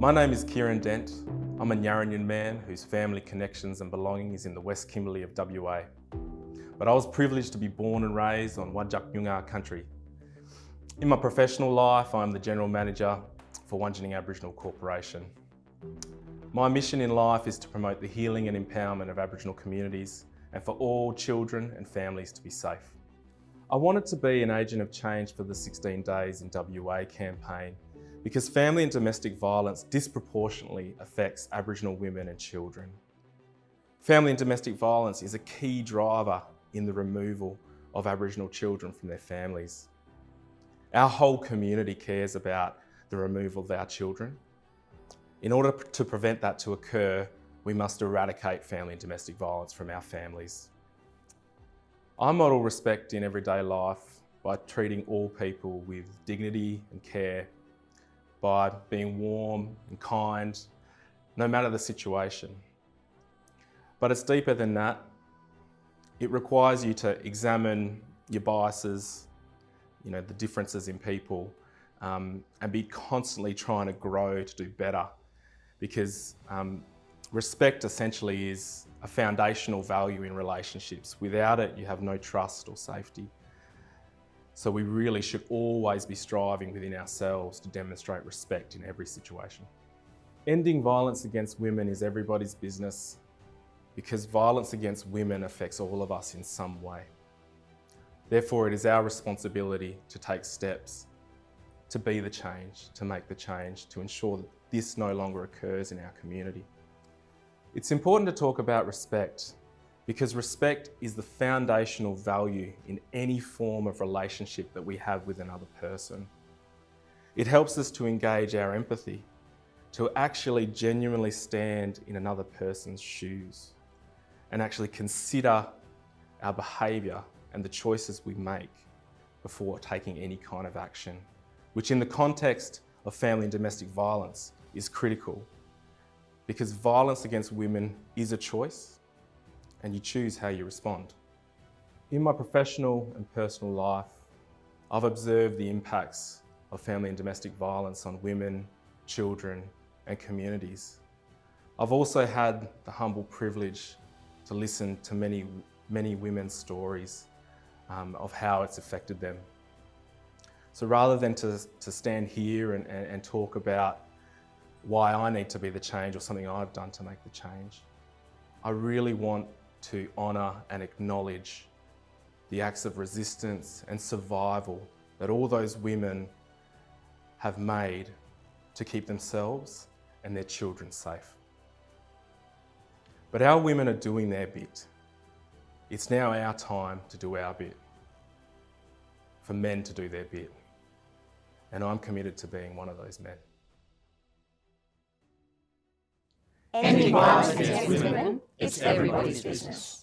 My name is Keiran Dent. I'm a Yarranyun man whose family connections and belonging is in the West Kimberley of WA. But I was privileged to be born and raised on Whadjuk Noongar country. In my professional life, I'm the General Manager for Wandjina Aboriginal Corporation. My mission in life is to promote the healing and empowerment of Aboriginal communities and for all children and families to be safe. I wanted to be an agent of change for the 16 Days in WA campaign because family and domestic violence disproportionately affects Aboriginal women and children. Family and domestic violence is a key driver in the removal of Aboriginal children from their families. Our whole community cares about the removal of our children. In order to prevent that to occur, we must eradicate family and domestic violence from our families. I model respect in everyday life by treating all people with dignity and care, by being warm and kind, no matter the situation. But it's deeper than that. It requires you to examine your biases, the differences in people, and be constantly trying to grow to do better. Because respect essentially is a foundational value in relationships. Without it, you have no trust or safety. So we really should always be striving within ourselves to demonstrate respect in every situation. Ending violence against women is everybody's business because violence against women affects all of us in some way. Therefore, it is our responsibility to take steps to be the change, to make the change, to ensure that this no longer occurs in our community. It's important to talk about respect because respect is the foundational value in any form of relationship that we have with another person. It helps us to engage our empathy, to actually genuinely stand in another person's shoes and actually consider our behaviour and the choices we make before taking any kind of action, which in the context of family and domestic violence is critical because violence against women is a choice and you choose how you respond. In my professional and personal life, I've observed the impacts of family and domestic violence on women, children, and communities. I've also had the humble privilege to listen to many women's stories of how it's affected them. So rather than to stand here and talk about why I need to be the change or something I've done to make the change, I really want to honour and acknowledge the acts of resistance and survival that all those women have made to keep themselves and their children safe. But our women are doing their bit. It's now our time to do our bit, for men to do their bit. And I'm committed to being one of those men. Ending violence against women, it's everybody's business.